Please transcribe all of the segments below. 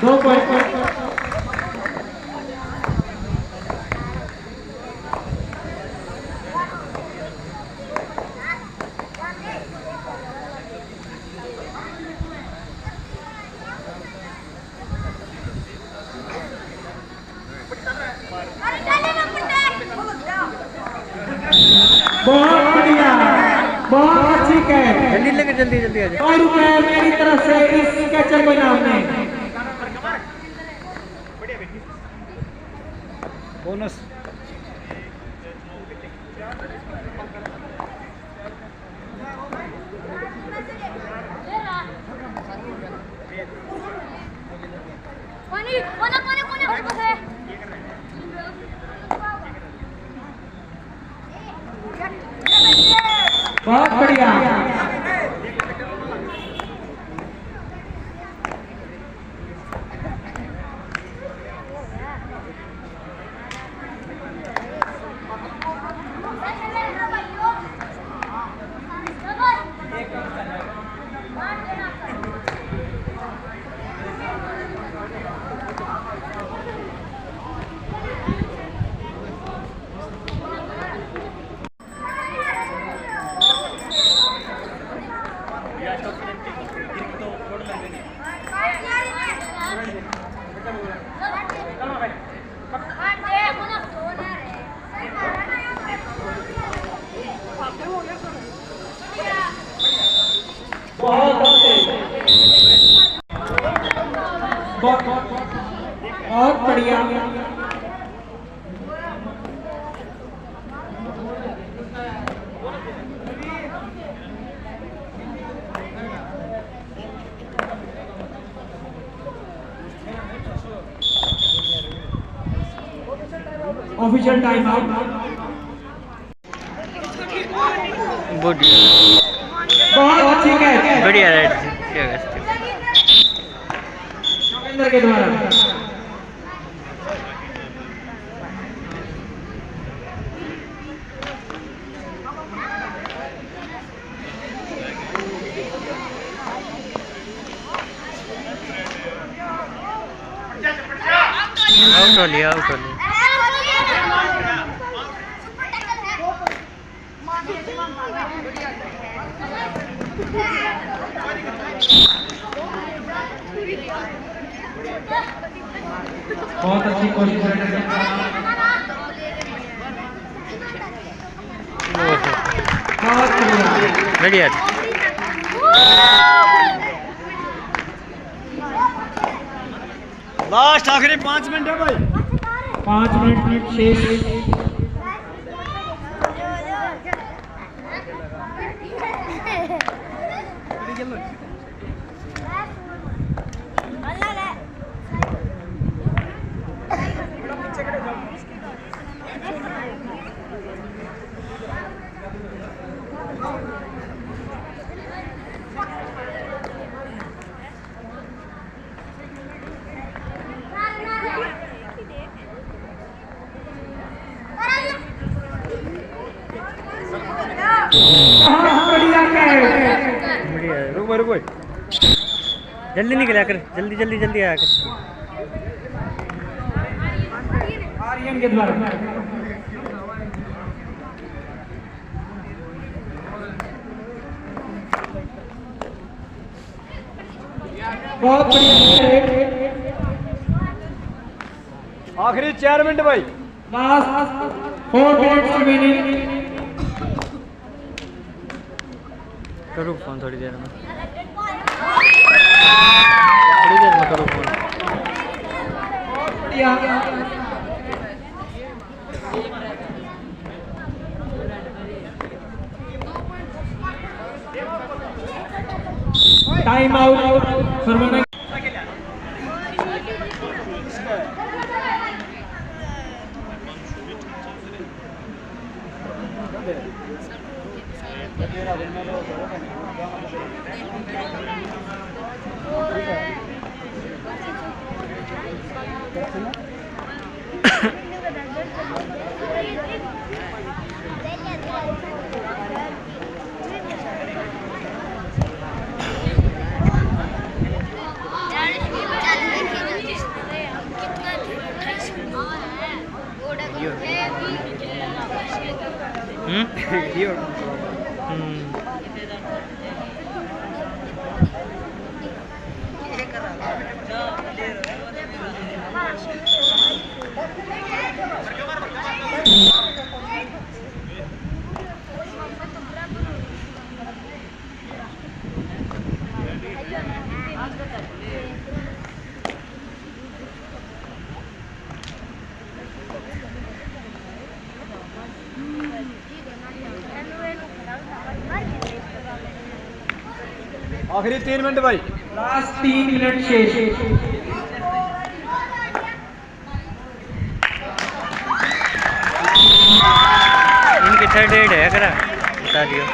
2 point. बहुत बढ़िया, बहुत अच्छी कैच। जल्दी लेके जल्दी जल्दी आ जाए। 100 रुपए मेरी तरफ से इस कैचर को इनाम में। बोनस बहुत बढ़िया। बहुत बढ़िया। Official time out. बहुत अच्छी कैच, बढ़िया राइट के द्वारा। आउट हो लिया आउट हो लिया। बहुत अच्छी कोशिश बढ़िया। लास्ट आखिरी 5 मिनट है भाई। 5 मिनट शेष। जल्दी निकला कर, जल्दी जल्दी जल्दी आया कर। आर्यन के द्वारा। बहुत बढ़िया। आखिरी 4 मिनट भाई। Last 4 minutes remaining. करूँ फोन थोड़ी देर में करूँ फोन। Time out. आखिरी 3 मिनट भाई। लास्ट 3 मिनट शेष। इनके थर्ड एड है करा बता दियो।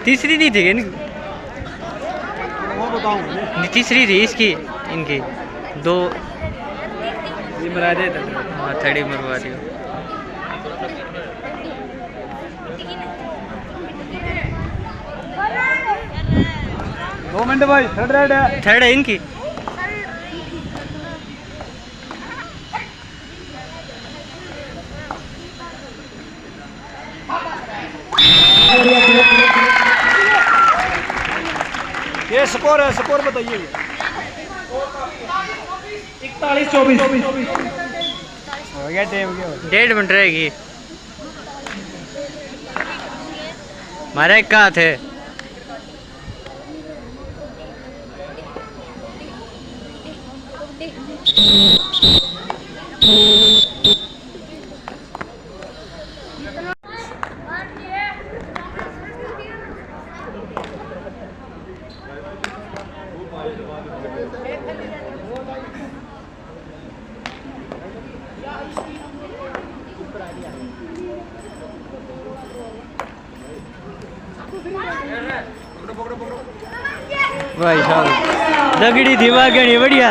तीसरी नहीं थी वो बताऊं तीसरी थी इसकी इनकी 2 ये मरा दे। हाँ थर्ड मरवा दियो। 2 मिनट भाई। थर्ड रेड है। थर्ड है इनकी। ये स्कोर है, स्कोर बताइए। 41-24 हो गया टाइम गया। 1.5 मिनट रहेगी। हमारा एक का हाथ है। भाई साहब दगड़ी दिमाग गणी बढ़िया।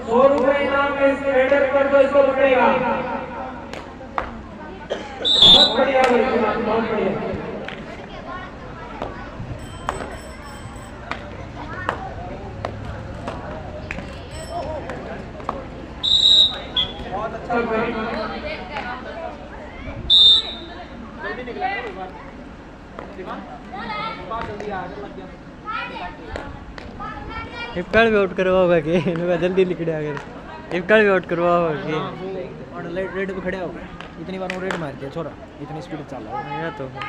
₹100 इनाम में रेडर कर दो, इसको पकड़ेगा। बहुत बढ़िया बहुत बढ़िया। बहुत अच्छा इफ्तार भी आउट करवाओगा कि इनका जल्दी निकले अगर इफ्तार भी आउट करवाओगा कि और रेड पे खड़े हो गए। इतनी बार वो रेड मार दिया छोरा, इतनी स्पीड चल रहा है। या तो है।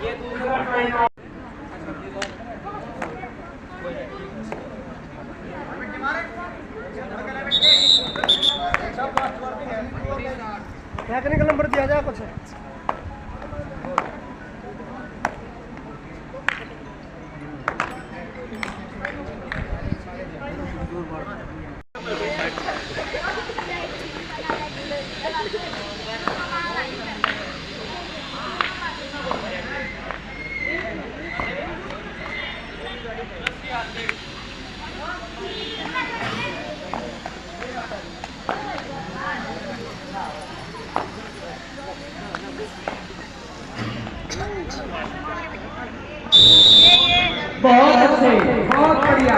ये दूसरा टाइम। टेक्निकल नंबर दिया जाए कुछ। बहुत अच्छे, बहुत बढ़िया।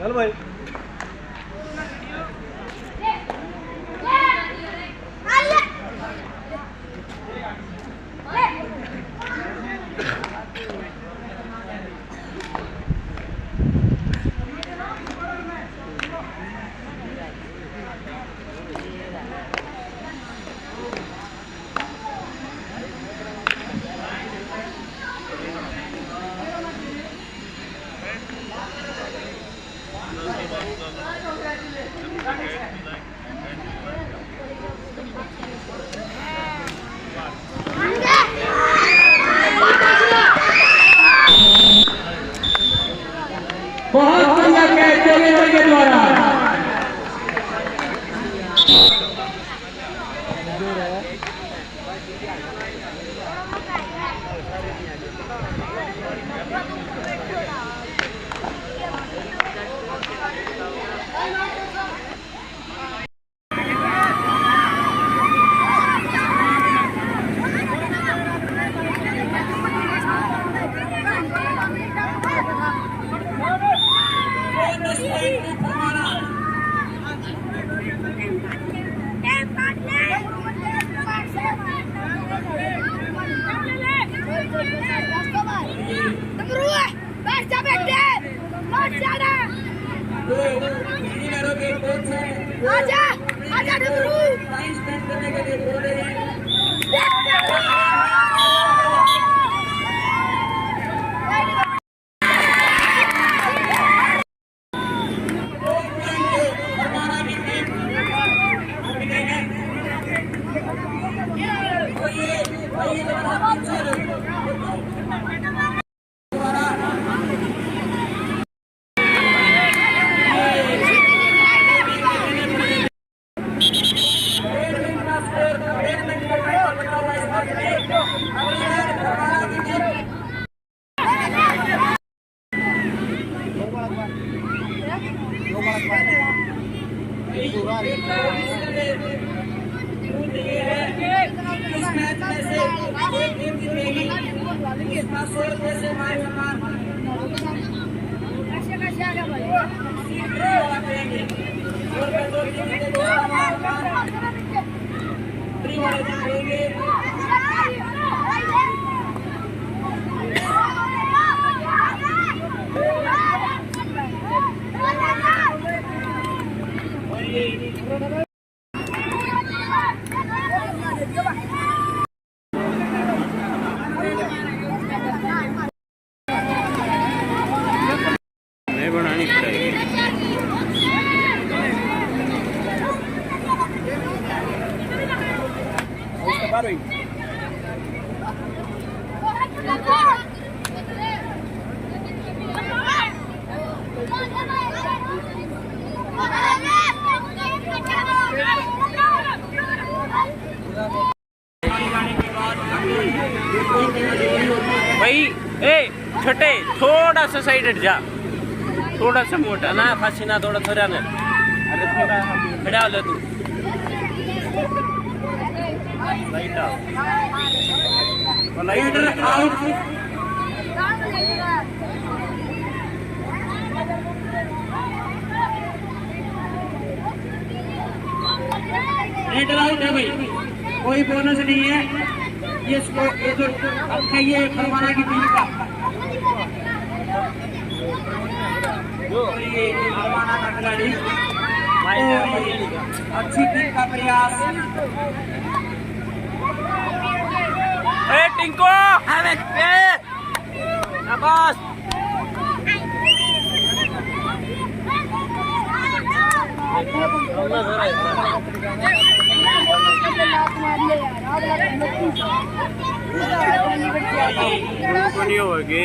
चल भाई बहुत बढ़िया कैच चलेंद्र के द्वारा। आजा आजा डमरू नहीं बनानी पड़ेगी भाई ए छोटे थोड़ा सा साइड हट जा थोड़ा सा मोटा ना फांसी ना थोड़ा थोड़ा ना अरे थोड़ा खड़ा हो ले तू लाइट आउट रेडर आउट है भाई, कोई बोनस नहीं है। ये जो ये खरवाना की टीम का ये खरवाना का खिलाड़ी अच्छी टीम का प्रयास। टिंको शाबाश नहीं होगी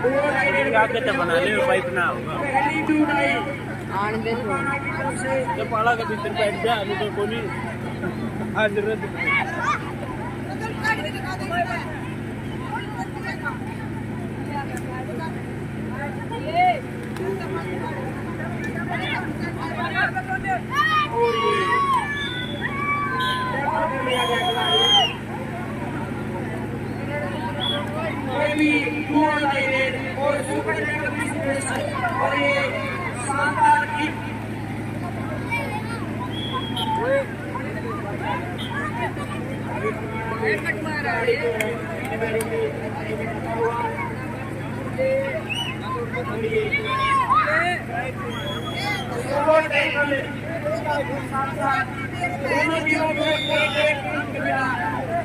बना ले पाइप ना होगा जब पाला के भीतर बैठ जा नहीं तो कोई कोई भी गोल नहीं रेड और सुपर टैकल की सिचुएशन और ये शानदार किक सुपर टैकल दोनों टीमों को एक पॉइंट मिला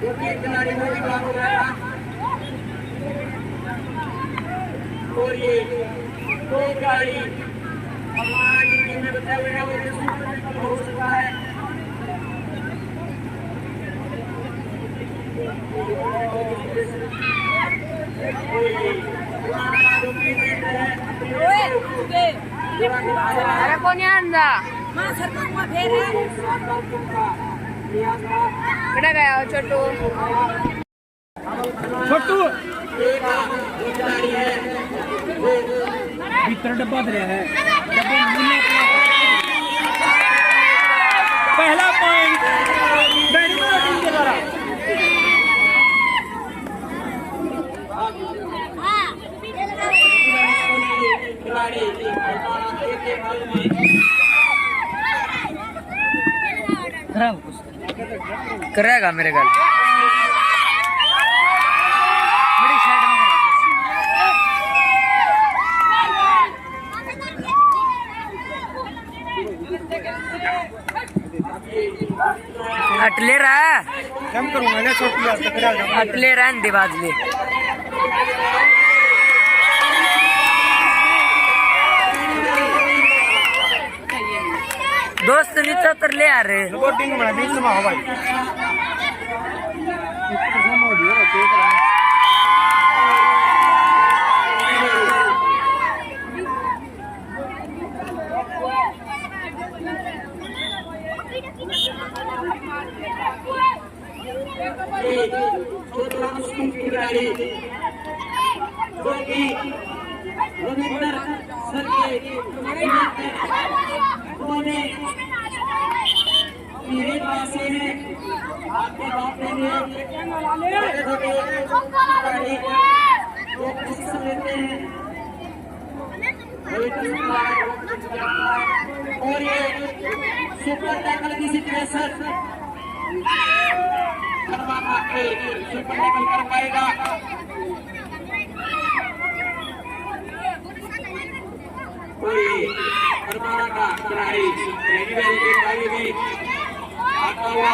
जो कि खिलाड़ी को भी हो गया और ये दो गाड़ी हमारी टीम में बताए हुए हैं और ये सुपर टैकल हो सकता है Ada punya anda. Masar rumah Vera. Kena gaya छोटू. छोटू भीतर डब्बा दे है पहला पॉइंट बैडमिंटन टीम के द्वारा करेगा मेरे घर बड़ी साइड में अटले रहा कम करूंगा ना छोटी अटले रहा दिवाजले दोस्त नीचे उतर ले आ रहे रिकॉर्डिंग बना बीच में हो भाई और ये सुपर टैकल की सिचुएशन सुपर टैकल कर पाएगा हरमाना का खिलाड़ी भी आता हुआ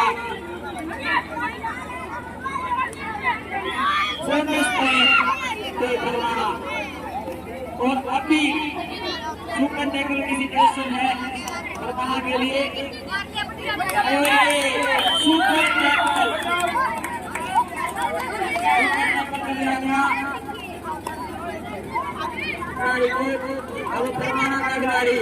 और अभी सुपर टैकल की सिचुएशन है हरमाना के लिए सुपर टैकल हरमाना का खिलाड़ी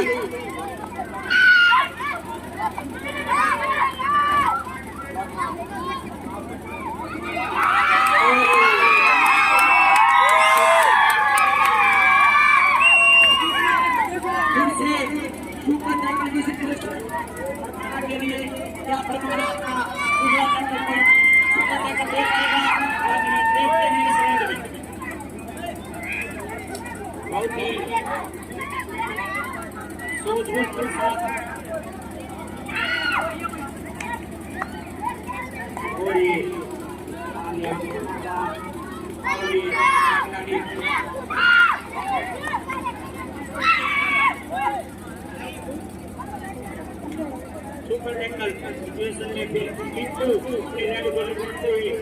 सुपर टैकल सिचुएशन में भी किंतु खिलाड़ी बॉल करते हुए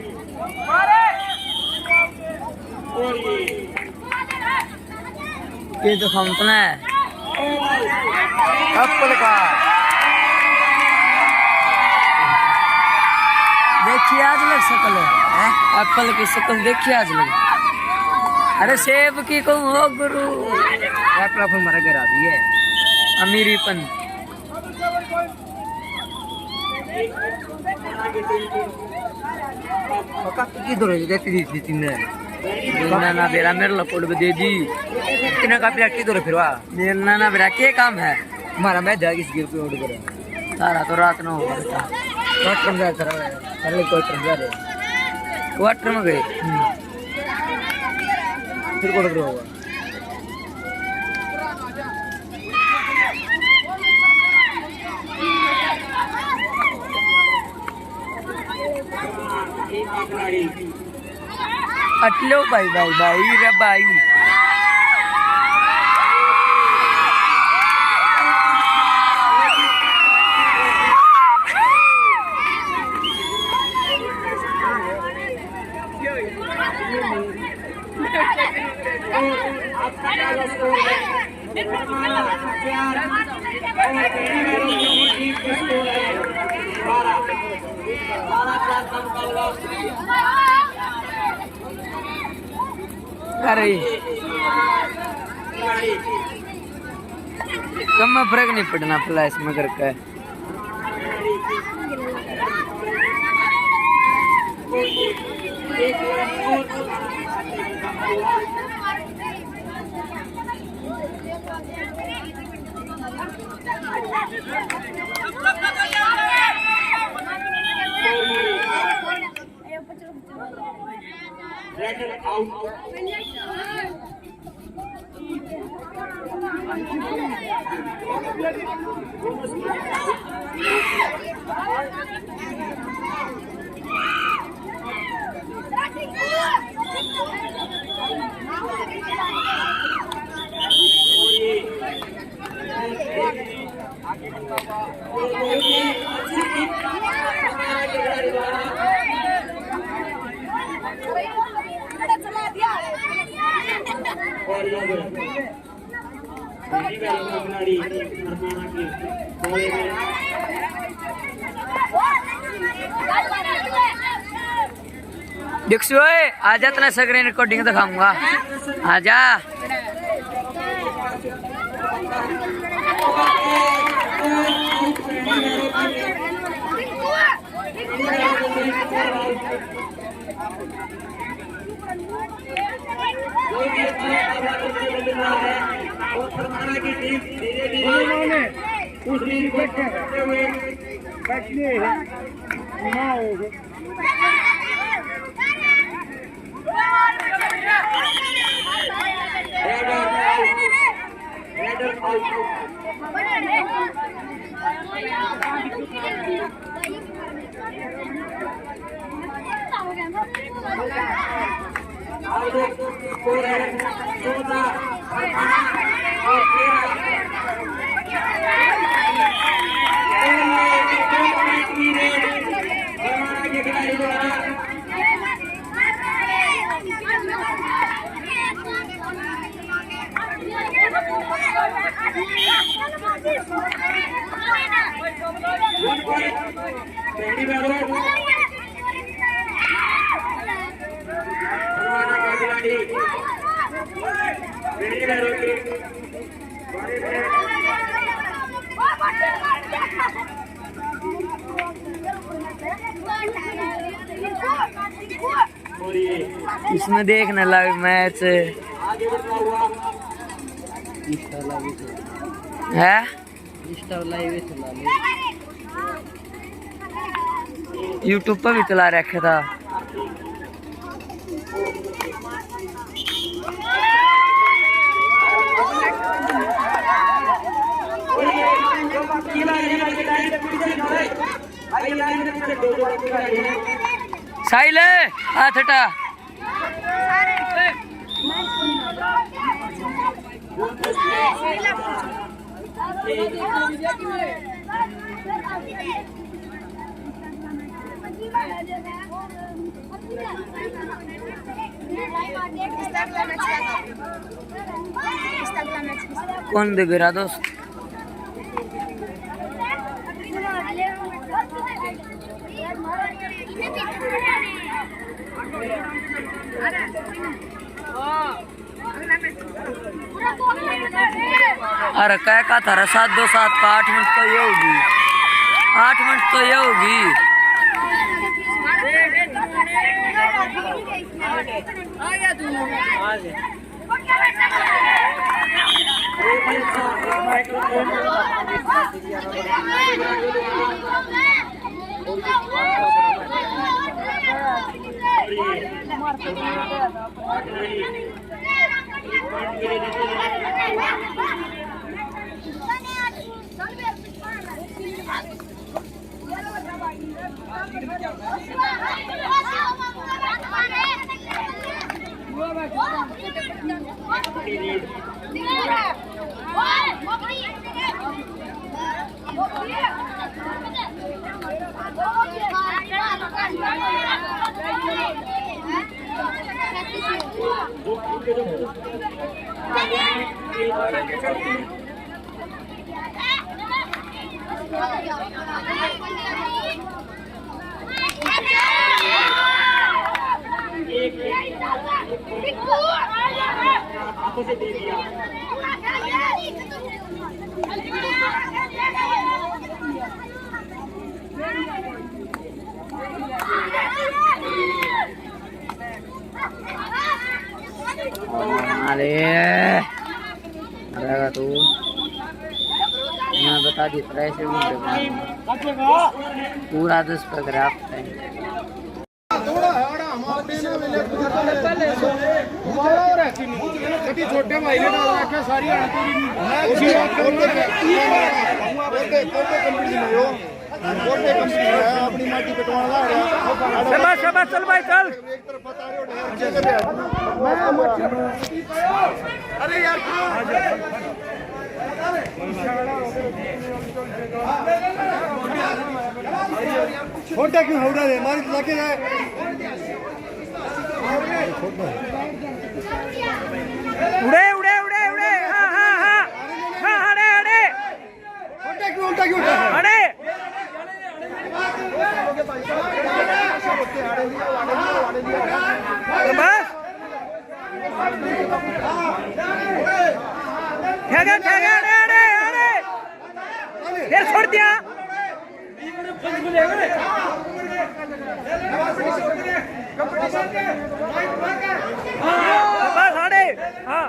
और ये तो फाउंटन है एप्पल का देखिए आज लग शकल है एप्पल की शकल देखिए आज लग अरे सेब की कहूँ हो गुरु एप्पल फल मारा गिरा दिए अमीरीपन की दो देती थी तीन ना बेरा मेरे लपोट दे दी कितना का प्लेट की दो फिर वाह मेरा ना बेरा क्या काम है हमारा मैं जागी इसकी अपलोड करो तारा तो रात ना होगा क्वार्टर में जा कर पहले क्वार्टर में जा रहे क्वार्टर में गए फिर क्वार्टर होगा अटलो भाई भाई भाई रे भाई अरे कम में फर्क नहीं पड़ना प्लस मगर का दीक्षु आजा तना सगरे रिकॉर्डिंग दिखाऊंगा आजा इसमें देखने लग मैच है यूट्यूब पर भी चला रखा था। साहिल हाथ हटा कौन देख रहा दोस्त? अरे क्या का था 7-2-7 का 8 मिनट तो ये होगी 8 मिनट तो ये होगी। आ गया तू अरे तू मैं बता दी प्राइस पूरा 10 पर ग्राफ है। छोटे भाई ने आख्या सारी अपनी माटी कटवाना चल भाई चल। अरे यार छोटा क्यों होड़ा है हमारी लाके जाए उड़े उड़े उड़े उड़े हाँ हाँ हाँ हाँ अड़े अड़े छोटा क्यों अड़े बस ठेगा ठेगा अड़े अड़े अड़े फिर छोड़ दिया बस अड़े हाँ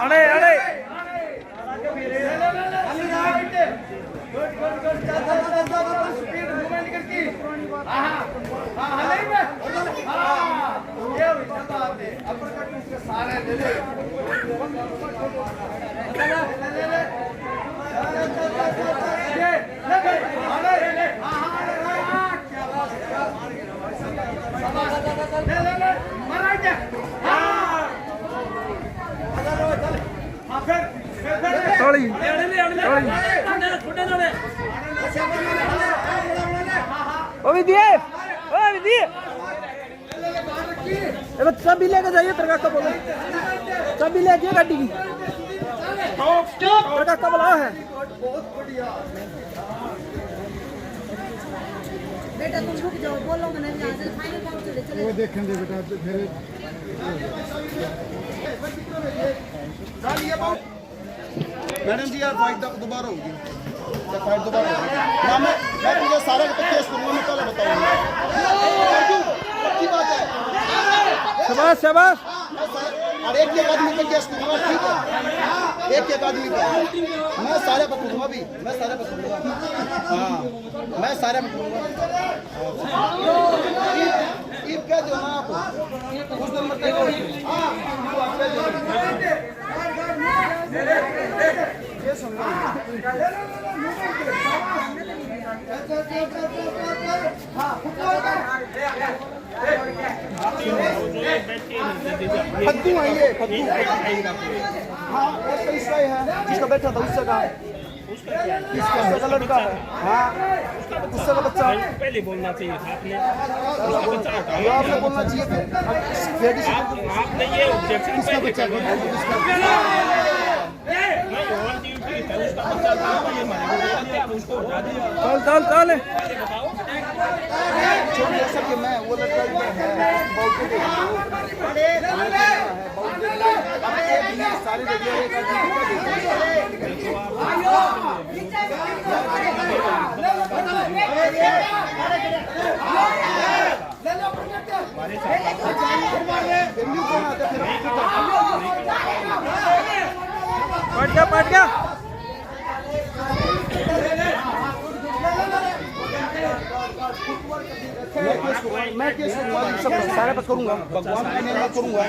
अड़े अड़े चाबी लेके जाइए तेरे काका बोला चाबी ले जाइए गाड़ी की तेरे काका बोला है बेटा तुम रुक जाओ बोलो मैंने यहाँ से फाइनल काम चले चले वो देखेंगे बेटा फिर मैडम जी यार फाइट दोबारा होगी फाइट दोबारा होगी मैं तुझे सारा केस करूंगा मैं पहले बताऊंगा पक्की बात है शाबाश शाबाश और एक आदमी का केस करूंगा ठीक है एक आदमी का मैं सारे पकड़ूंगा भी मैं सारे पकड़ूंगा हाँ मैं सारे पकड़ूंगा ईद कह दो ना आप उस नंबर पे ये सुनो फद्दू आइए फद्दू हाँ इसका ही है जिसका बैठा था उससे का उसका लड़का है हाँ उससे का बच्चा पहले बोलना चाहिए था आपने आपने बोलना चाहिए आपने ये ऑब्जेक्शन उसका बच्चा चल चल चल जैसा कि मैं वो लड़का है बहुत सारी जगह पट गया मैं केस करूंगा, सब सारे पर करूंगा, भगवान के नाम में करूंगा,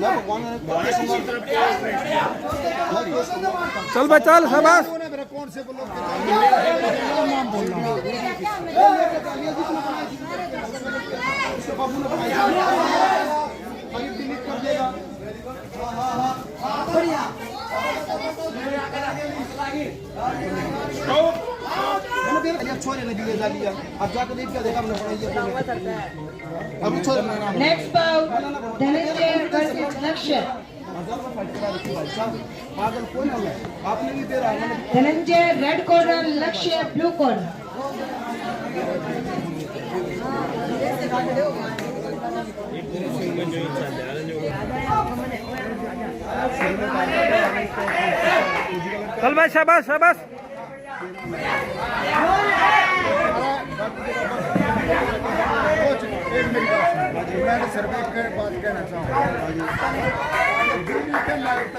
मैं भगवान के चल भाई चल शाबाश कौन से बोलो नाम बोलना डिलीट कर देगा। बढ़िया छोरे ने भी ले लिया, अब जाकर देख क्या देखा हमने अब छोरे नेक्स्ट बाउट धनंजय वर्सेस लक्ष्य। पागल कौन है? आपने भी दे रहा है धनंजय रेड कॉर्नर, लक्ष्य ब्लू कॉर्नर। चल भाई शाबाश शाबाश मैं सिर्फ एक बात कहना चाहूँगा,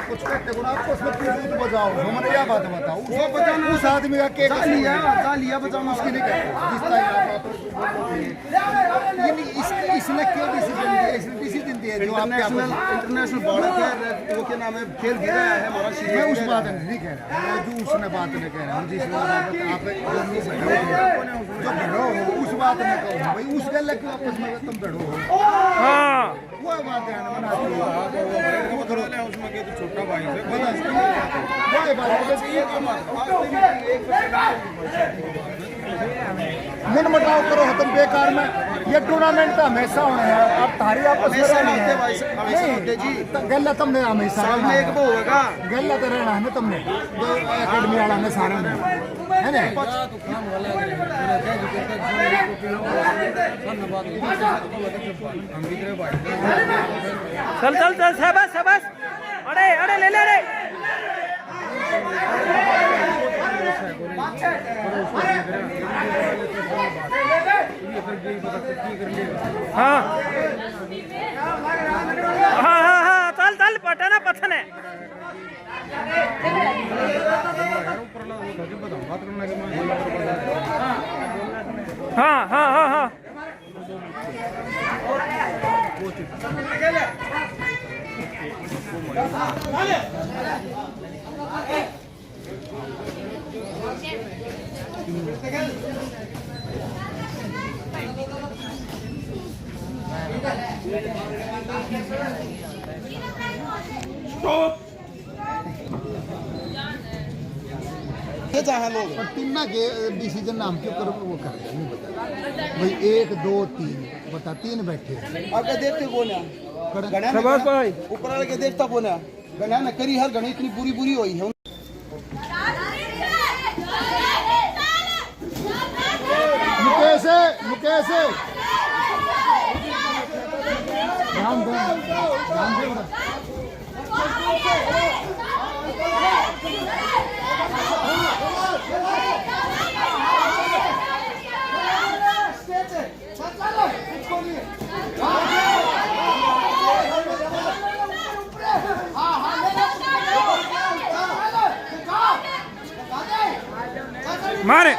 कुछ कहते हो आपको उसमें क्यों बजाओ, मैंने यह बात बताओ उसको बचाना, उस आदमी का केक लिया बचाना उसकी नहीं कहते। इसने क्यों डिसीजन दिया जो इंटरनेशनल बॉर्डर के वो क्या नाम है खेल खेल रहा है हमारा, मैं उस बात नहीं कह रहा, मैं जो उसने बात नहीं कह रहा हूँ, जिस आप जो भिड़ो हो उस बात में कहूँ भाई, उस गल के आपस में तुम भिड़ो हो, हाँ वो बात है उसमें के तो छोटा भाई से मन मटाव करो तुम बेकार में, ये टूर्नामेंट तो हमेशा होने हैं, आप तारी आपस में रहनी है जी, गलत तुमने हमेशा एक वो होगा, गलत रहना है ना तुमने जो एकेडमी वाला ने सारे में है ना। चल चल चल शाबाश शाबाश अरे अरे ले ले अरे हाँ हाँ हाँ हाँ चल चल पटना पथन है हाँ हाँ हाँ हाँ ये चाहे लोग तीन के डिसीजन नाम क्यों करो वो कर नहीं बता भाई 1 2 3 बता 3 बैठे अगर देखते कौन है शाबाश भाई ऊपर वाले के देखता कौन है गणा न करी हर गणी इतनी बुरी बुरी हुई है। मुकेश ध्यान दे मारे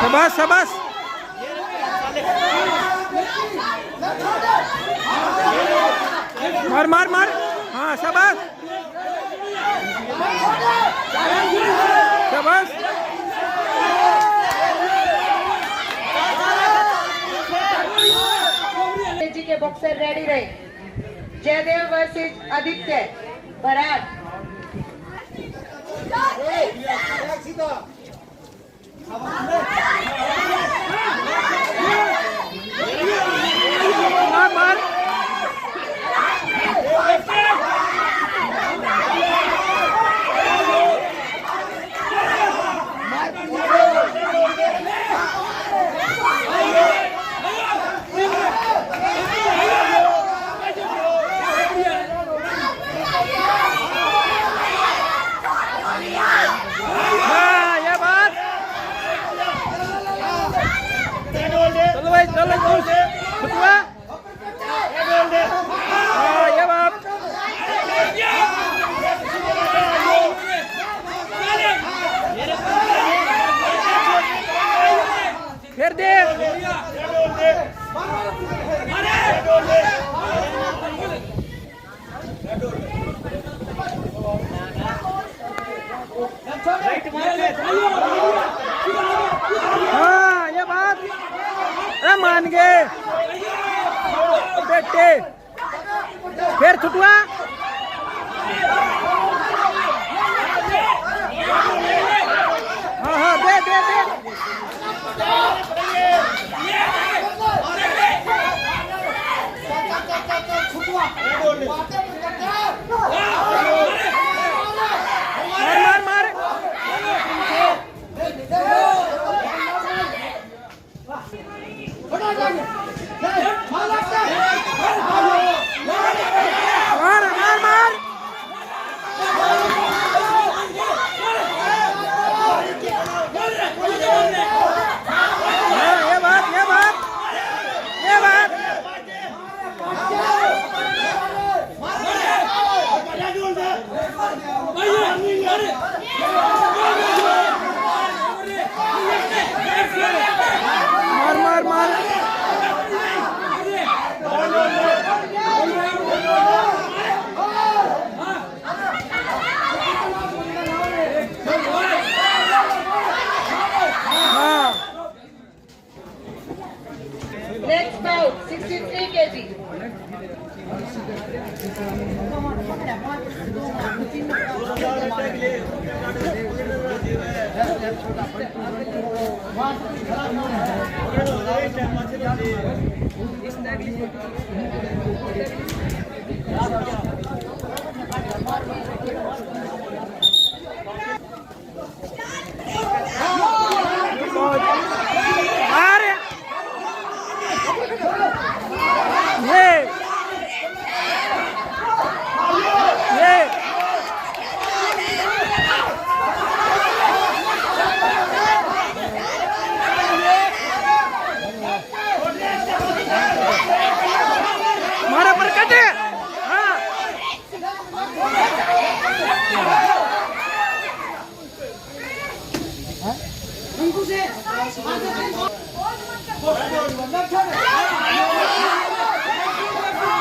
शाबाश शाबाश मार मार मार हाँ शाबाश शाबाश बॉक्सर रेडी रहे। जयदेव वर्सेस आदित्य बरात। फिर दे हाँ ये बात अरे मान गए बेटे फिर छुटवा हाँ हाँ दे दे दे मार मार मार मार मार ये बात ये बात ये बात मार मार मार Next bout 63 kg.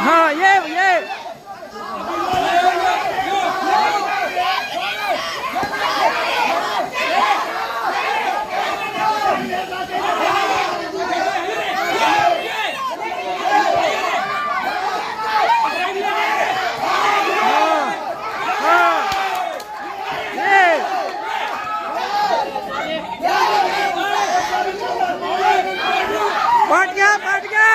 हाँ ये पट गया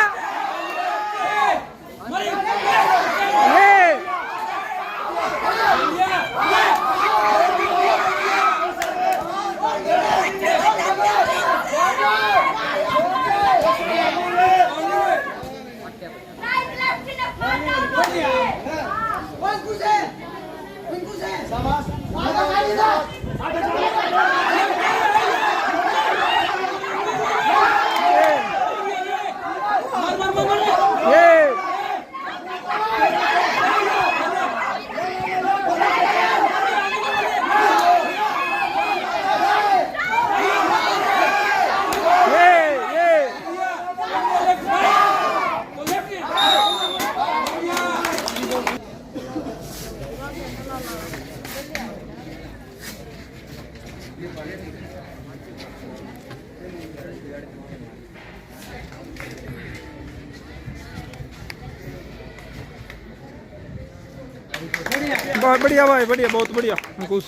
बहुत बढ़िया भाई, बढ़िया, बहुत बढ़िया अंकुश।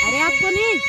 अरे आपको नहीं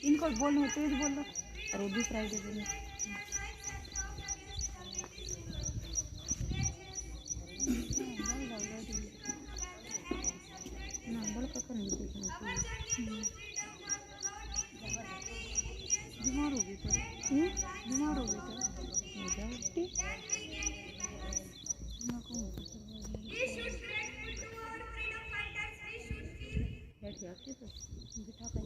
इनको बोलो तेज बोलो। अरे दूसरा आइडिया बोलो। बीमार हो गई तो बीमार हो गई तो हो जाओ बिठा कर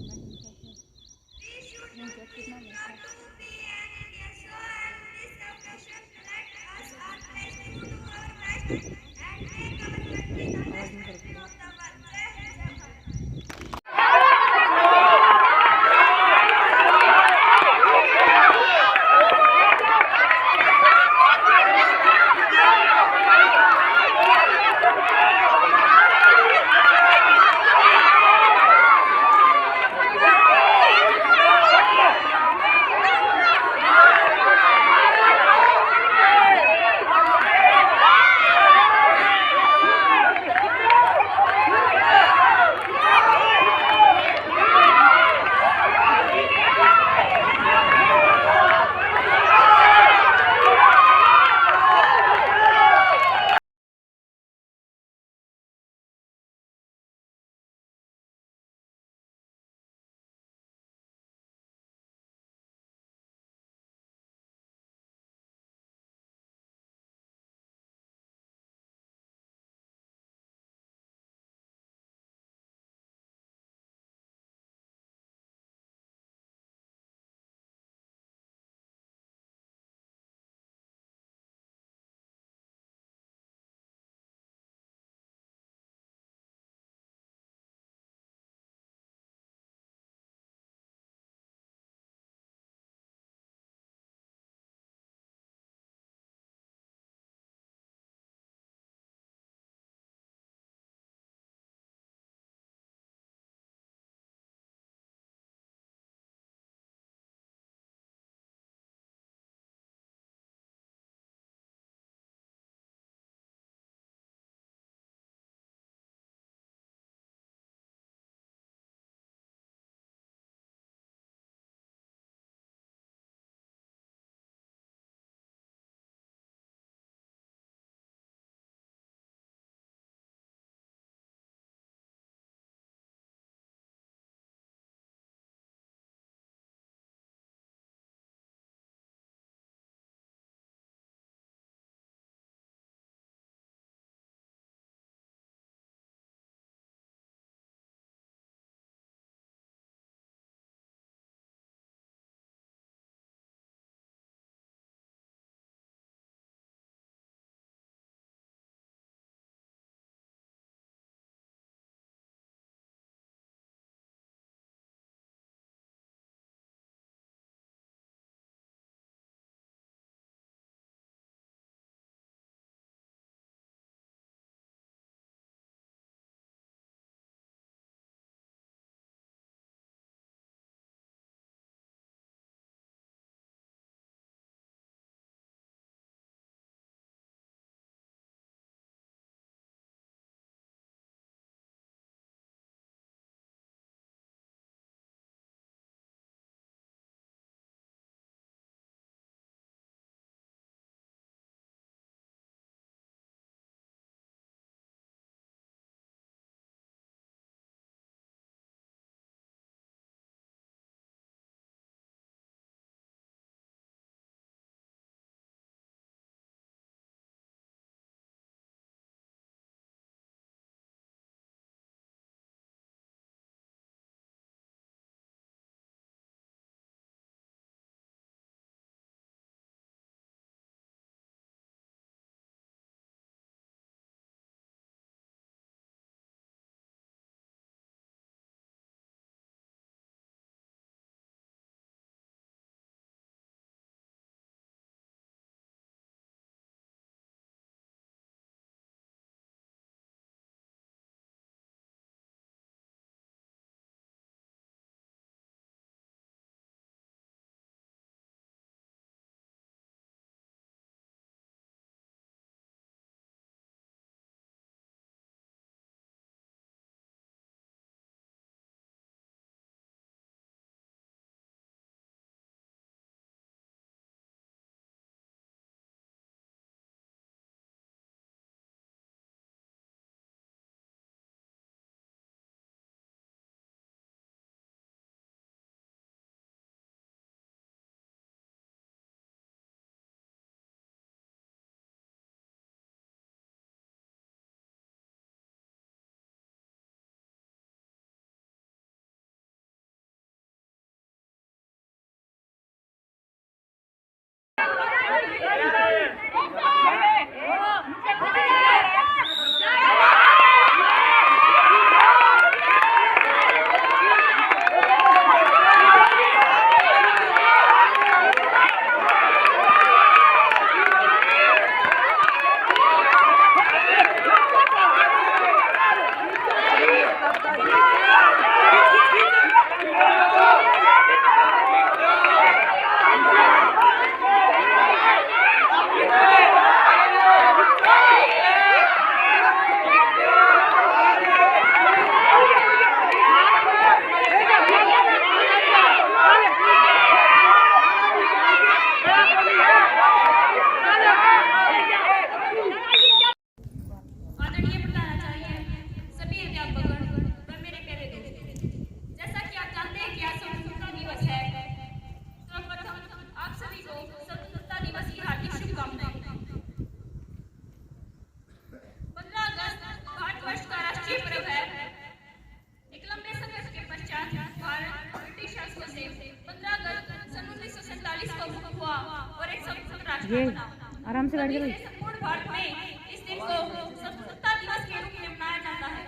हुआ और एक स्वतंत्र राष्ट्र ये बना। आराम से बैठ तभी जाओ। से संपूर्ण भारत में इस दिन को स्वतंत्रता दिवस के रूप में मनाया जाता है।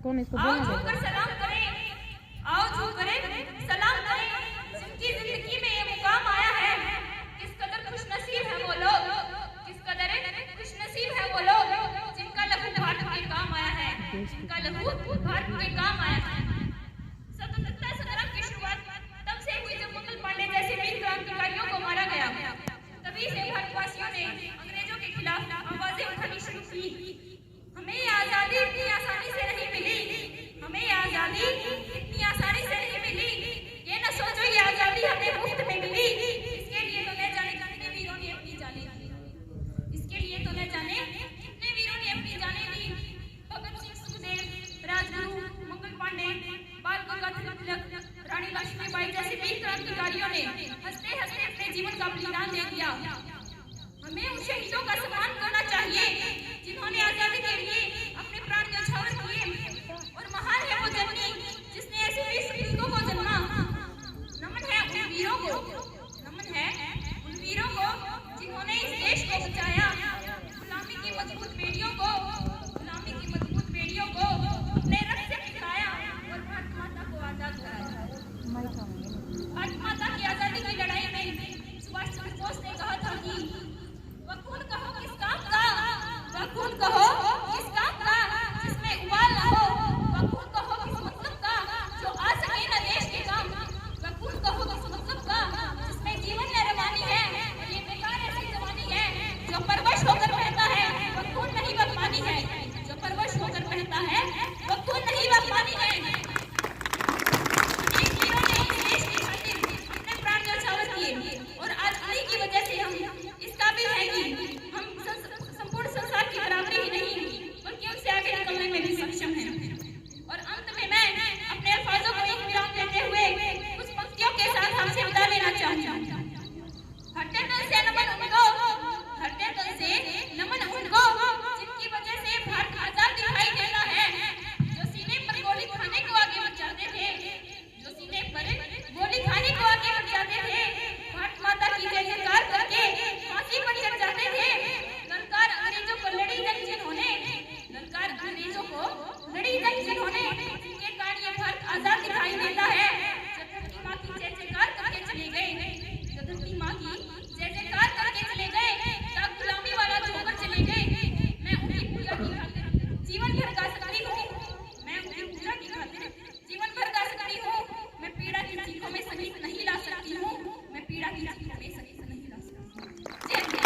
कौन इसको आओ बोलना झुककर सलाम करें, आओ झुककर सलाम करें, जिनकी जिंदगी में ये मुकाम आया है। किस कदर खुशनसीब है वो लोग, किस कदर खुशनसीब है वो लोग जिनका लहू भारत के काम आया है, जिनका लहू भारत के काम आया है। स्वतंत्रता संग्राम की शुरुआत तब से हुई जब मंगल पांडे जैसे वीर क्रांतिकारियों को मारा गया। तभी से भारतवासियों ने अंग्रेजों के खिलाफ आवाजें उठानी शुरू की। हमें ये आजादी इतनी आसानी से नहीं मिली, हमें ये आजादी इतनी आसानी से नहीं मिली। ये न सोचो ये आजादी हमें मुफ्त में मिली। इसके लिए तो न जाने कितने वीरों ने अपनी जानें दी, इसके लिए तो न जाने कितने वीरों ने अपनी जानें दी। भगत सिंह, सुखदेव, राजगुरु, मंगल पांडे, बाल गंगाधर तिलक, रानी लक्ष्मीबाई जैसे वीर क्रांतिकारियों ने हंसते हंसते अपने जीवन का बलिदान दे दिया। हमें उन शहीदों का सम्मान करना चाहिए जिन्होंने आजादी के लिए अपने प्राण न्यौछावर किए। और महान है वो जननी जिसने ऐसे वीर सपूतों को जन्मा। नमन है उन वीरों को, नमन है उन वीरों को जिन्होंने इस देश को बचाया, गुलामी की मजबूत बेड़ियों को, गुलामी की मजबूत बेड़ियों को अपने रक्त से पिघलाया और भारत माता को आजाद कराया। भारत माता की आजादी की लड़ाई में सुभाष चंद्र बोस ने कहा था कि वह खून कहो किस काम का, वह खून कहो किस काम का जिसमें उबाल न हो, वह खून कहो किस मतलब का जो आ सके न देश के काम, वह खून कहो किस मतलब का जिसमें जीवन न रवानी है और ये बेकार ऐसी जवानी है। जो परवश होकर बहता है वह खून नहीं वह पानी है, जो परवश होकर बहता है वह खून नहीं वह पानी है। इन वीरों ने इस देश की खातिर अपने प्राण न्यौछावर किए और आज उन्हीं की वजह से हम इस काबिल हैं कि हम संपूर्ण संसार की बराबरी ही नहीं बल्कि उनसे आगे निकलने में भी सक्षम हैं। और अंत में मैं अपने अल्फाजों को एक विराम देते हुए कुछ पंक्तियों के साथ आपसे विदा लेना चाहूंगी। हटे तल से नमन उनको, हटे तल से नमन उनको जिनकी वजह से भारत आजाद दिखाई देता है। जो सीने पर गोली खाने को आगे बढ़ जाते थे, जो सीने पर गोली खाने को आगे बढ़ जाते थे, भारत माता की जय जयकार करके फांसी पर चढ़ जाते थे। ललकार अंग्रेजों को लड़ी जंग जिन्होंने, ललकार अंग्रेजों को लड़ी जंग जिन्होंने, जिनके कारण ये भारत आजाद दिखाई देता है। जब धरती माँ की जय जयकार करके चले गए, जब धरती माँ की जय जयकार करके चले गए, तब गुलामी वाला छोड़कर चले गए। मैं उनकी पूजा की खातिर जीवन भर गा सकती हूँ, मैं उनकी पूजा की खातिर जीवन भर गा सकती हूँ। मैं पीड़ा की चीखों में संगीत नहीं ला सकती हूँ, मैं पीड़ा की चीखों में संगीत नहीं ला सकती हूँ। जय हिंद।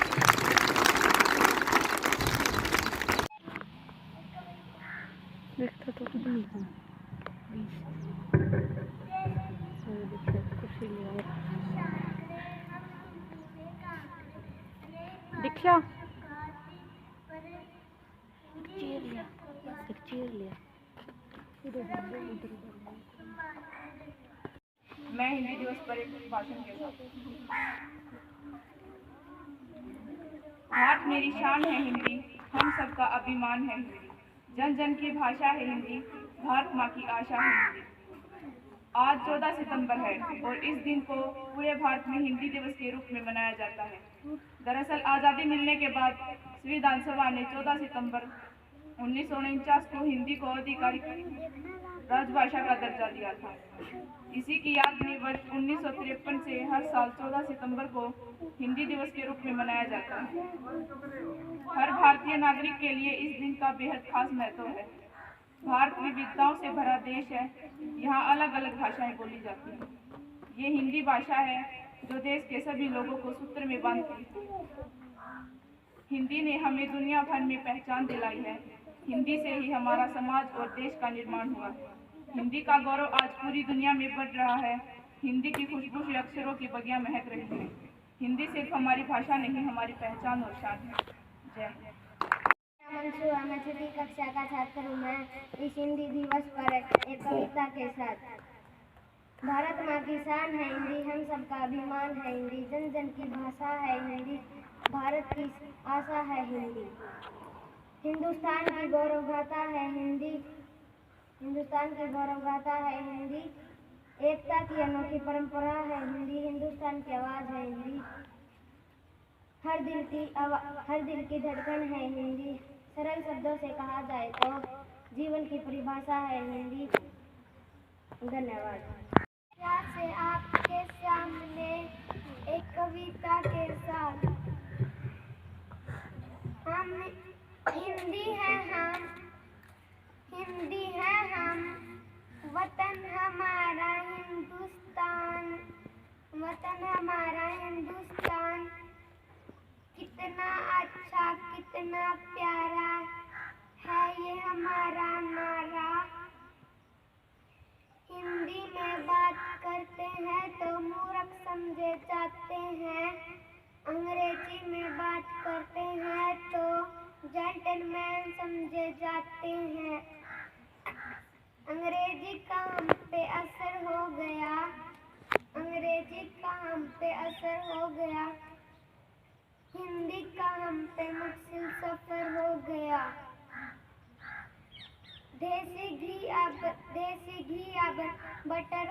देखता तो कुछ नहीं था। कुर्सी ले दीक्षा, चेयर लिया, एक चेयर लिया। मैं हिंदी दिवस पर एक भाषण के साथ। भारत मेरी शान है हिंदी, हम सबका अभिमान है हिंदी, जन जन की भाषा है हिंदी, भारत माँ की आशा है हिंदी। आज 14 सितंबर है और इस दिन को पूरे भारत में हिंदी दिवस के रूप में मनाया जाता है। दरअसल आज़ादी मिलने के बाद संविधान सभा ने 14 सितंबर 1949 को हिंदी को आधिकारिक राजभाषा का दर्जा दिया था। इसी की याद में वर्ष 1953 से हर साल 14 सितंबर को हिंदी दिवस के रूप में मनाया जाता है। हर भारतीय नागरिक के लिए इस दिन का बेहद खास महत्व है। भारत विविधताओं से भरा देश है, यहाँ अलग अलग भाषाएं बोली जाती हैं। ये हिंदी भाषा है जो देश के सभी लोगों को सूत्र में बांधती है। हिंदी ने हमें दुनिया भर में पहचान दिलाई है। हिंदी से ही हमारा समाज और देश का निर्माण हुआ है। हिंदी का गौरव आज पूरी दुनिया में बढ़ रहा है। हिंदी की खुशबू से अक्षरों की बगियां महक रही है। हिंदी सिर्फ हमारी भाषा नहीं, हमारी पहचान और शान है। जय हिंद। मैं छठी कक्षा का छात्र हूँ। मैं इस हिंदी दिवस पर एक कविता के साथ। भारत माँ की शान है हिंदी, हम सबका अभिमान है हिंदी, जन जन की भाषा है हिंदी, भारत की आशा है हिंदी। हिंदुस्तान की गौरव गाथा है हिंदी, हिंदुस्तान की गौरव गाथा है हिंदी, एकता की अनोखी परंपरा है हिंदी, हिंदुस्तान की आवाज है हिंदी, हर दिल की धड़कन है हिंदी, सरल शब्दों से कहा जाए तो जीवन की परिभाषा है हिंदी। धन्यवाद। से आपके सामने एक कविता के साथ, हम हिंदी है हम, वतन हमारा हिंदुस्तान, कितना अच्छा कितना प्यारा है ये हमारा नारा। हिंदी में बात करते हैं तो मूर्ख समझे जाते हैं, अंग्रेजी में बात करते हैं तो जेंटलमैन समझे जाते हैं। अंग्रेजी का हम पे असर हो गया, हिंदी का हम पे मुश्किल सफर हो गया। देसी घी अब बटर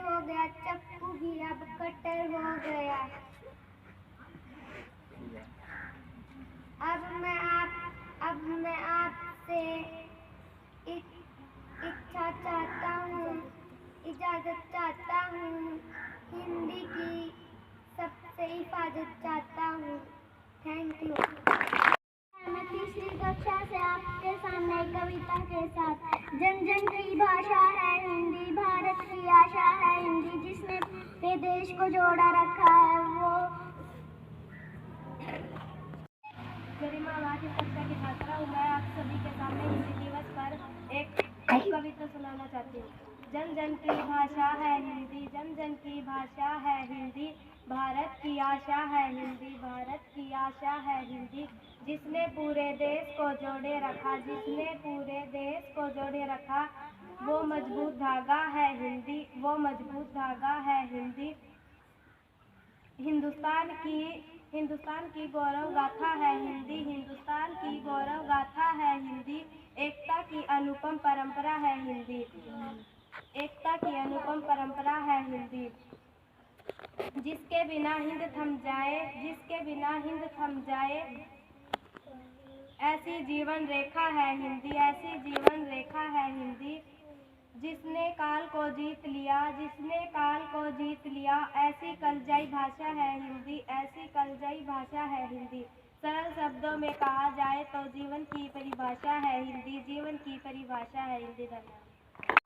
हो गया, चक्कू भी अब कटर हो गया। अब मैं आपसे इजाजत चाहता हूँ, हिंदी की सबसे हिफाजत चाहता हूँ। Thank you. मैं तीसरी कक्षा से आपके सामने कविता के साथ, जन जन की भाषा है हिंदी, भारत की आशा है हिंदी, जिसने पे देश को जोड़ा रखा है वो। गरिमा वादी कक्षा की छात्रा हूँ। मैं आप सभी के सामने हिंदी दिवस पर एक कविता सुनाना चाहती हूँ। जन जन की भाषा है हिंदी, जन जन की भाषा है हिंदी, भारत की आशा है हिंदी, भारत की आशा है हिंदी, जिसने पूरे देश को जोड़े रखा, वो मजबूत धागा है हिंदी, हिंदुस्तान की गौरव गाथा है हिंदी, हिंदुस्तान की गौरव गाथा है हिंदी, एकता की अनुपम परंपरा है हिंदी, जिसके बिना हिंद थम जाए, ऐसी जीवन रेखा है हिंदी, जिसने काल को जीत लिया, ऐसी कलजाई भाषा है हिंदी, सरल शब्दों में कहा जाए तो जीवन की परिभाषा है हिंदी।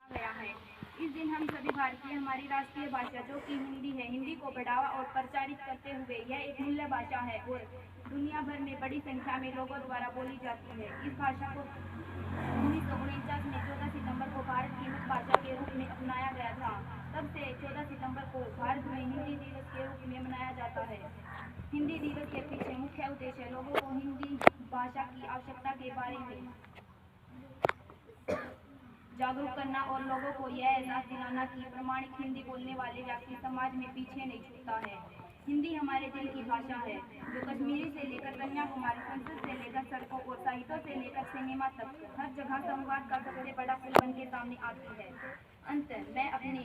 धन्यवाद। इस दिन हम सभी भारतीय हमारी राष्ट्रीय भाषा जो कि हिंदी है, हिंदी को बढ़ावा और प्रचारित करते हुए यह एक मूल्य भाषा है और दुनिया भर में बड़ी संख्या में लोगों द्वारा बोली जाती है। इस भाषा को 1949 में 14 सितंबर को भारत की मुख्य भाषा के रूप में अपनाया गया था। तब से 14 सितंबर को भारत में हिंदी दिवस के रूप में मनाया जाता है। हिंदी दिवस के पीछे मुख्य उद्देश्य लोगों को हिंदी भाषा की आवश्यकता के बारे में जागरूक करना और लोगों को यह एहसास दिलाना कि प्रमाणिक हिंदी बोलने वाले व्यक्ति समाज में पीछे नहीं छूटता है। हिंदी हमारे दिल की भाषा है जो कश्मीरी से लेकर कन्याकुमारी, संसद से लेकर सड़कों और साहित्यों से लेकर सिनेमा तक हर जगह संवाद का सबसे बड़ा पुल बन के सामने आती है। अंत मैं अपने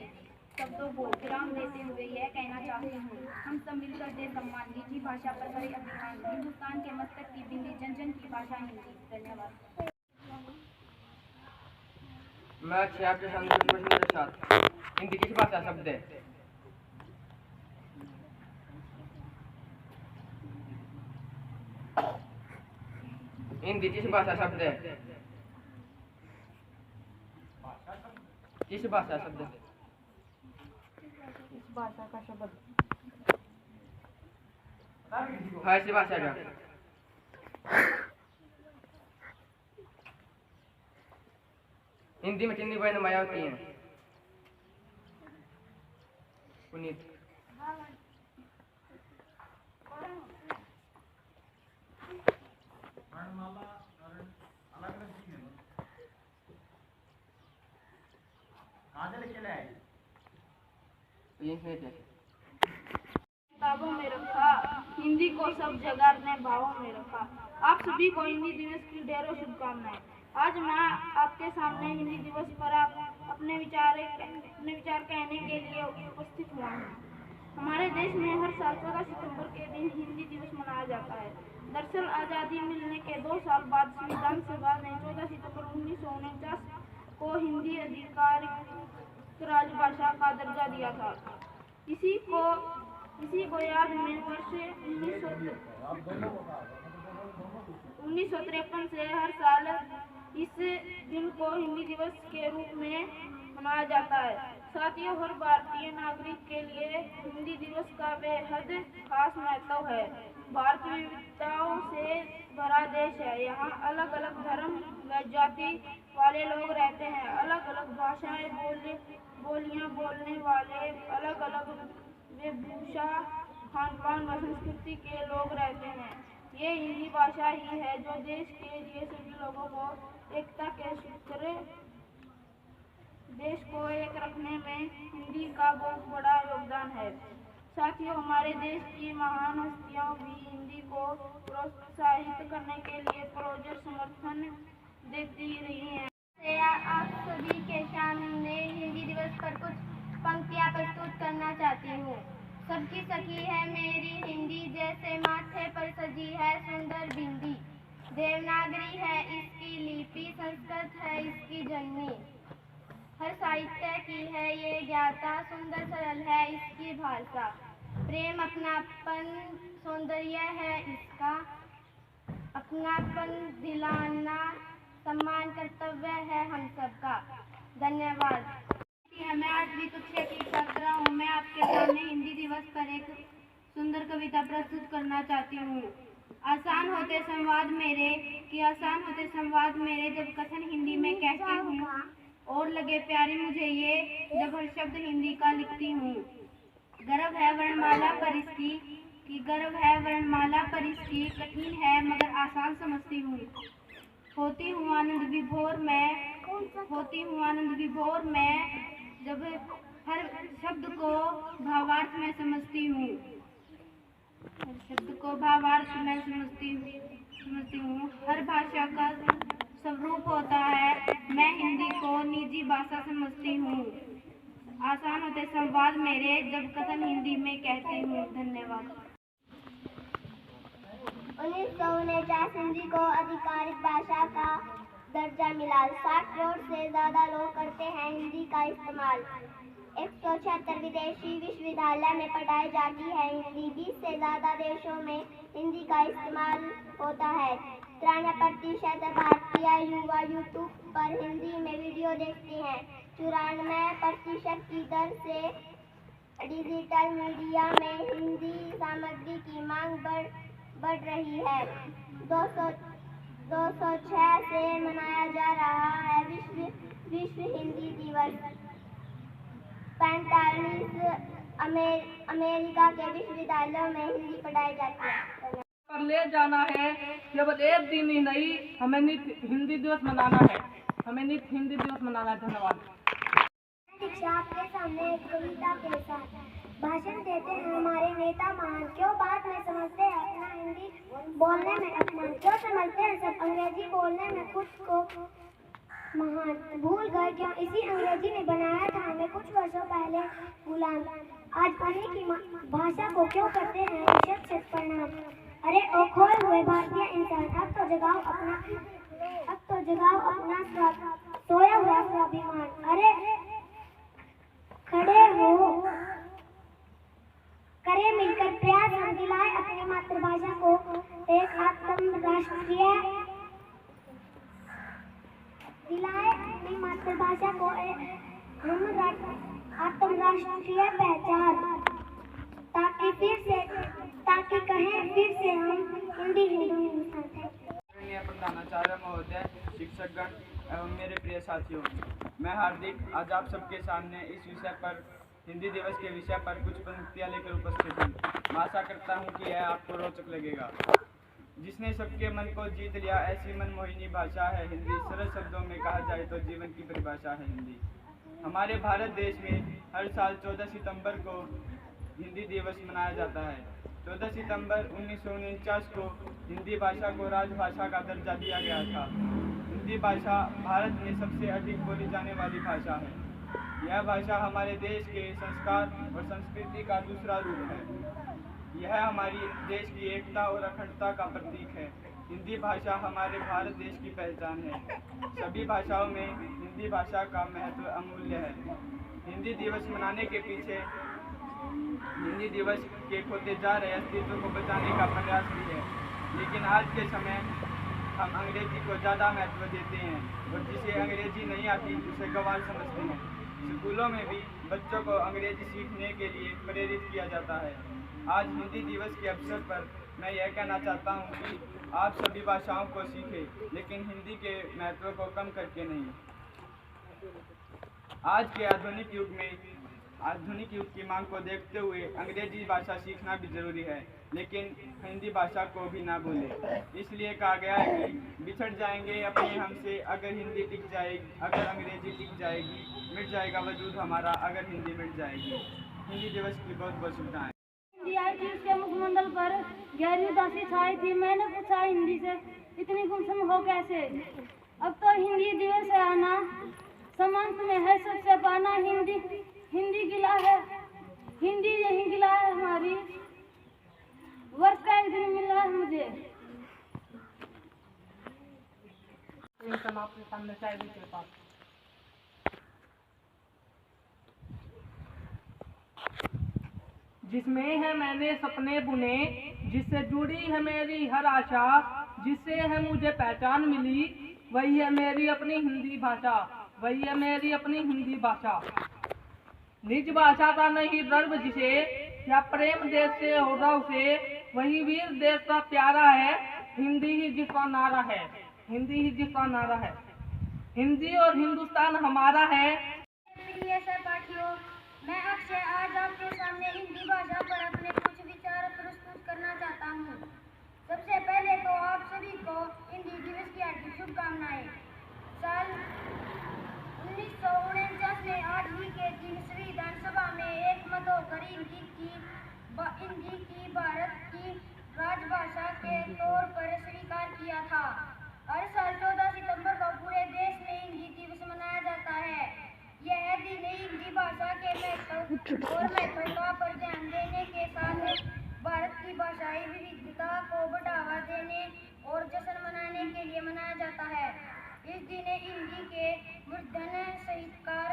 शब्दों को विराम देते हुए यह कहना चाहती हूँ, हम सब मिलकर दे सम्मान निजी भाषा पर करें अभियान, हिंदुस्तान के मस्तक की बिंदी, जन जन की भाषा हिंदी। धन्यवाद। मैं आपके सामने प्रश्न के साथ, हिंदी किस भाषा शब्द है? हिंदी किस भाषा शब्द है? किस भाषा शब्द है? भाषा का शब्द फारसी भाषा का। हिंदी में कितनी बहन माया होती हैं? पुनीत। किताबों में रखा, हिंदी को सब जगह ने भावों में रखा। आप सभी को हिंदी दिवस की ढेरों शुभकामनाएं। आज मैं आपके सामने हिंदी दिवस पर अपने विचार कहने के लिए उपस्थित हुआ हूँ। हमारे देश में हर साल 14 सितंबर के दिन हिंदी दिवस मनाया जाता है। दरअसल आज़ादी मिलने के 2 साल बाद संविधान सभा ने 14 सितंबर 1949 को हिंदी आधिकारिक राजभाषा का दर्जा दिया था। इसी को याद में वर्ष 1953 से हर साल इस दिन को हिंदी दिवस के रूप में मनाया जाता है। साथियों, हर भारतीय नागरिक के लिए हिंदी दिवस का बेहद खास महत्व है। भारत विविधताओं से भरा देश है। यहाँ अलग अलग धर्म व जाति वाले लोग रहते हैं। अलग अलग भाषाएं बोलियां बोलने वाले, अलग अलग वेशभूषा, खान पान व संस्कृति के लोग रहते हैं। ये हिंदी भाषा ही है जो देश के लिए सभी लोगों को एकता के सूत्र, देश को एक रखने में हिंदी का बहुत बड़ा योगदान है। साथियों, हमारे देश की महान हस्तियां भी हिंदी को प्रोत्साहित करने के लिए प्रोजर समर्थन देती रही हैं। आप सभी के सामने हिंदी दिवस पर कुछ पंक्तियां प्रस्तुत करना चाहती हूँ। सबकी सखी है मेरी हिंदी, जैसे माथे पर सजी है सुंदर बिंदी। देवनागरी है इसकी लिपि, संस्कृत है इसकी जननी। हर साहित्य की है ये ज्ञाता, सुंदर सरल है इसकी भाषा। प्रेम अपनापन सौंदर्य है इसका, अपनापन दिलाना सम्मान कर्तव्य है हम सबका। धन्यवाद। मैं 8वीं कक्षा की छात्रा हूँ। मैं आपके सामने हिंदी दिवस पर एक सुंदर कविता प्रस्तुत करना चाहती हूँ। आसान होते संवाद मेरे जब कथन हिंदी में कहती हूँ, और लगे प्यारी मुझे ये जब हर शब्द हिंदी का लिखती हूँ। गर्व है वर्णमाला पर इसकी, कठिन है मगर आसान समझती हूँ। होती हूँ आनंद विभोर मैं जब हर शब्द को भावार्थ में समझती हूँ। हर भाषा का स्वरूप होता है, मैं हिंदी को निजी भाषा समझती हूँ। आसान होते संवाद मेरे जब कथन हिंदी में कहती हूँ। धन्यवाद। 1949 हिंदी को आधिकारिक भाषा का दर्जा मिला। 60 करोड़ से ज्यादा लोग करते हैं हिंदी का इस्तेमाल। 176 विदेशी विश्वविद्यालय में पढ़ाई जाती है हिंदी। 20 से ज्यादा देशों में हिंदी का इस्तेमाल होता है। 93% भारतीय युवा यूट्यूब पर हिंदी में वीडियो देखते हैं। 94% की दर से डिजिटल मीडिया में हिंदी सामग्री की मांग बढ़ रही है। 206 से मनाया जा रहा है विश्व हिंदी दिवस। 45 अमेरिका के विश्वविद्यालयों में हिंदी पढ़ाई जाती है। पर ले जाना है केवल एक दिन ही नहीं, हमें नित्य हिंदी दिवस मनाना है। धन्यवाद। दीक्षा आपके सामने एक कविता के साथ भाषण देते हैं हमारे नेता महान। क्यों बात में समझते हैं अपना हिंदी बोलने में अपमान, क्यों समझते हैं सब अंग्रेजी बोलने में खुद को महान। भूल गए क्यों इसी अंग्रेजी ने बनाया था हमें कुछ वर्षों पहले गुलाम। आज पढ़ने की भाषा को क्यों करते हैं शत प्रणाम। अरे ओ खोए हुए भारतीय इंसान, अब तो जगाओ अपना सोया हुआ स्वाभिमान। अरे खड़े हो, करें मिलकर प्रयास, हम दिलाए अपनी मातृभाषा को एक आत्मराष्ट्रीय पहचान, ताकि कहें फिर से हम हिंदी हिंदुस्तान थे। प्रधानाचार्य महोदय, शिक्षकगण एवं मेरे प्रिय साथियों, मैं हार्दिक आज आप सबके सामने इस विषय पर हिंदी दिवस के विषय पर कुछ पंक्तियाँ लेकर उपस्थित हूँ। मैं आशा करता हूँ कि यह आपको रोचक लगेगा। जिसने सबके मन को जीत लिया ऐसी मनमोहिनी भाषा है हिंदी। सरल शब्दों में कहा जाए तो जीवन की परिभाषा है हिंदी। हमारे भारत देश में हर साल 14 सितंबर को हिंदी दिवस मनाया जाता है। 14 सितंबर 1949 को हिंदी भाषा को राजभाषा का दर्जा दिया गया था। हिंदी भाषा भारत में सबसे अधिक बोली जाने वाली भाषा है। यह भाषा हमारे देश के संस्कार और संस्कृति का दूसरा रूप है। यह हमारी देश की एकता और अखंडता का प्रतीक है। हिंदी भाषा हमारे भारत देश की पहचान है। सभी भाषाओं में हिंदी भाषा का महत्व अमूल्य है। हिंदी दिवस मनाने के पीछे हिंदी दिवस के खोते जा रहे अस्तित्व को बचाने का प्रयास भी है। लेकिन आज के समय हम अंग्रेजी को ज़्यादा महत्व देते हैं और जिसे अंग्रेजी नहीं आती उसे गंवार समझते हैं। स्कूलों में भी बच्चों को अंग्रेजी सीखने के लिए प्रेरित किया जाता है। आज हिंदी दिवस के अवसर पर मैं यह कहना चाहता हूँ कि आप सभी भाषाओं को सीखें, लेकिन हिंदी के महत्व को कम करके नहीं। आज के आधुनिक युग की मांग को देखते हुए अंग्रेजी भाषा सीखना भी जरूरी है, लेकिन हिंदी भाषा को भी ना भूलें। इसलिए कहा गया है कि बिछड़ जाएंगे अपने हमसे अगर हिंदी टिक जाएगी, अगर अंग्रेजी टिक जाएगी, मिट जाएगा वजूद हमारा अगर हिंदी मिट जाएगी। हिंदी दिवस की बहुत बहुत शुभकामनाएं। हिंदी आई थी, उसके मुखमंडल पर गहरी उदासी छाई थी। मैंने पूछा हिंदी से इतनी गुमसुम हो कैसे। अब तो हिंदी दिवस है आना, समान तुम्हें है सबसे पाना। हिंदी गिला है, हिंदी यही गिला है हमारी। वर्ष का एक दिन मिला है मुझे। आपके सामने चाय के पास जिसमें है मैंने सपने बुने, जिससे जुड़ी है मेरी हर आशा, जिससे है मुझे पहचान मिली, वही है मेरी अपनी हिंदी भाषा, वही है मेरी अपनी हिंदी भाषा। निज भाषा का नहीं गर्व जिसे, या प्रेम देश से होगा उसे, वही वीर देश का प्यारा है। हिंदी ही जिसका नारा है, हिंदी ही जिसका नारा है। हिंदी और हिंदुस्तान हमारा है। प्रिय सहपाठियों, मैं अक्षय आज आपके सामने हिंदी भाषा पर अपने कुछ विचार प्रस्तुत करना चाहता हूँ। सबसे पहले तो आप सभी को हिंदी दिवस की हार्दिक शुभकामनाएं। साल 1949 में 8वीं के दिन संविधान सभा में एकमत होकर हिंदी की भारत की राजभाषा के तौर पर स्वीकार किया था। हर साल 14 सितंबर को पूरे देश में हिंदी दिवस मनाया जाता है। यह दिन हिंदी भाषा के महत्व और महत्वता पर ध्यान देने के साथ भारत की भाषाई विविधता को बढ़ावा देने और जश्न मनाने के लिए मनाया जाता है। इस दिन हिंदी के वर्धन साहित्यकार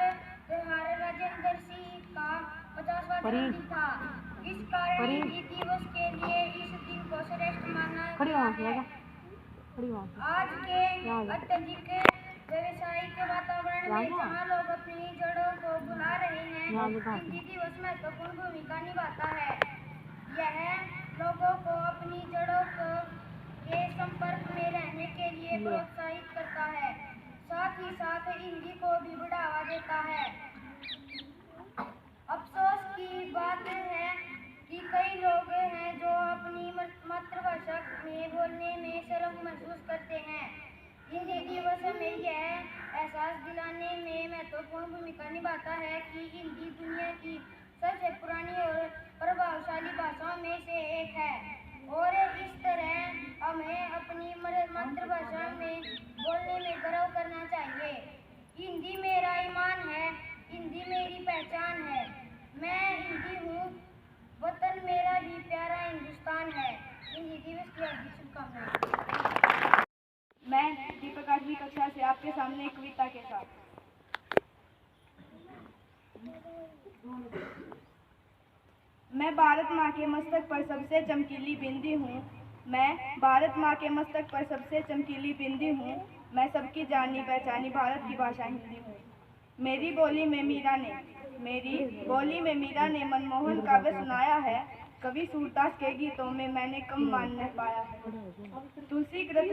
त्योहार राजेंद्र सिंह का 50वां जन्मदिन था। इस कारण हिंदी दिवस के लिए इस दिन को श्रेष्ठ माना जाता है। आज के अत्यधिक व्यवसायिक वातावरण में जहाँ लोग अपनी जड़ों को भुला रहे हैं, हिंदी दिवस महत्वपूर्ण भूमिका निभाता है। यह लोगों को अपनी जड़ों के संपर्क में रहने के लिए प्रोत्साहित करता है, साथ ही साथ हिंदी को भी बढ़ावा देता है। अफसोस की बात है कि कई लोग हैं जो अपनी मातृभाषा में बोलने में शर्म महसूस करते हैं। हिंदी दिवस में यह एहसास दिलाने में महत्वपूर्ण भूमिका निभाता है कि हिंदी दुनिया की सबसे पुरानी और प्रभावशाली भाषाओं में से एक है और इस तरह हमें अपनी मातृभाषा में बोलने में गर्व करना चाहिए। हिंदी मेरा ईमान है, हिंदी मेरी पहचान है। मैं हिंदी हूँ, वतन मेरा भी प्यारा हिंदुस्तान है। हिंदी दिवस की हार्दिक शुभकामनाएं। मैं दीपक 8वीं कक्षा से आपके सामने एक कविता के साथ। मैं भारत माँ के मस्तक पर सबसे चमकीली बिंदी हूँ। मैं भारत माँ के मस्तक पर सबसे चमकीली बिंदी हूँ। मैं सबकी जानी पहचानी भारत की भाषा हिंदी हूँ। मेरी बोली में मीरा ने मनमोहन काव्य सुनाया है। कवि सूरदास के गीतों में मैंने कम मान न पाया है। तुलसीकृत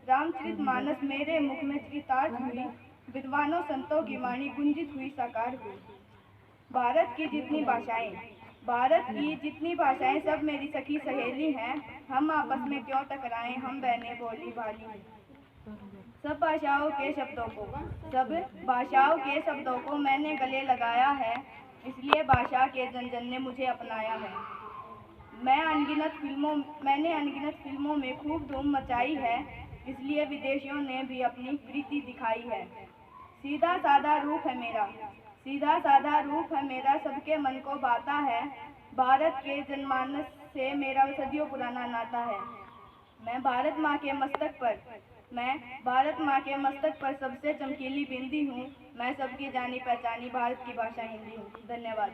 रामचरितमानस मेरे मुख में चरितार्थ हुई। विद्वानों संतों की वाणी गुंजित हुई साकार हुई। भारत की जितनी भाषाएं सब मेरी सखी सहेली हैं। हम आपस में क्यों टकराएं, हम बहनें भोली भाली हैं। सब भाषाओं के शब्दों को मैंने गले लगाया है, इसलिए भाषा के जन ने मुझे अपनाया है। मैंने अनगिनत फिल्मों में खूब धूम मचाई है। इसलिए विदेशियों ने भी अपनी प्रीति दिखाई है। सीधा साधा रूप है मेरा, सीधा साधा रूप है मेरा, सबके मन को भाता है। भारत के जनमानस से मेरा सदियों पुराना नाता है। मैं भारत माँ के मस्तक पर सबसे चमकीली बिंदी हूँ। मैं सबकी जानी पहचानी भारत की भाषा हिंदी हूँ। धन्यवाद।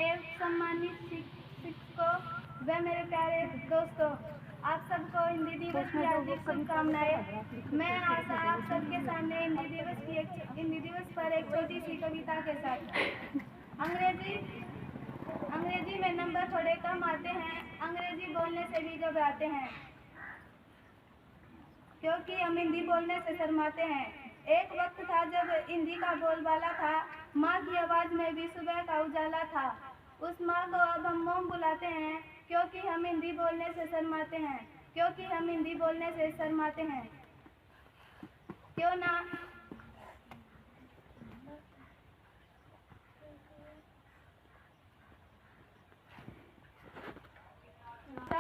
एक सम्मानित शिक्षकों व मेरे प्यारे दोस्तों, आप सबको हिंदी दिवस की हार्दिक शुभकामनाएं। मैं आज आप सबके सामने हिंदी दिवस पर एक छोटी सी कविता के साथ। अंग्रेजी में नंबर थोड़े कम आते हैं, अंग्रेजी बोलने से भी घबराते हैं, क्योंकि हम हिंदी बोलने से शर्माते हैं। एक वक्त था जब हिंदी का बोलबाला था, माँ की आवाज में भी सुबह का उजाला था। उस माँ को अब हम मोम बुलाते हैं, क्योंकि हम हिंदी बोलने से शर्माते हैं, क्योंकि हम हिंदी बोलने से शर्माते हैं। क्यों ना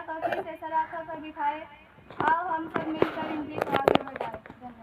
काफी से सराखा पर बिठाए, आओ हम सब मिलकर हिंदी को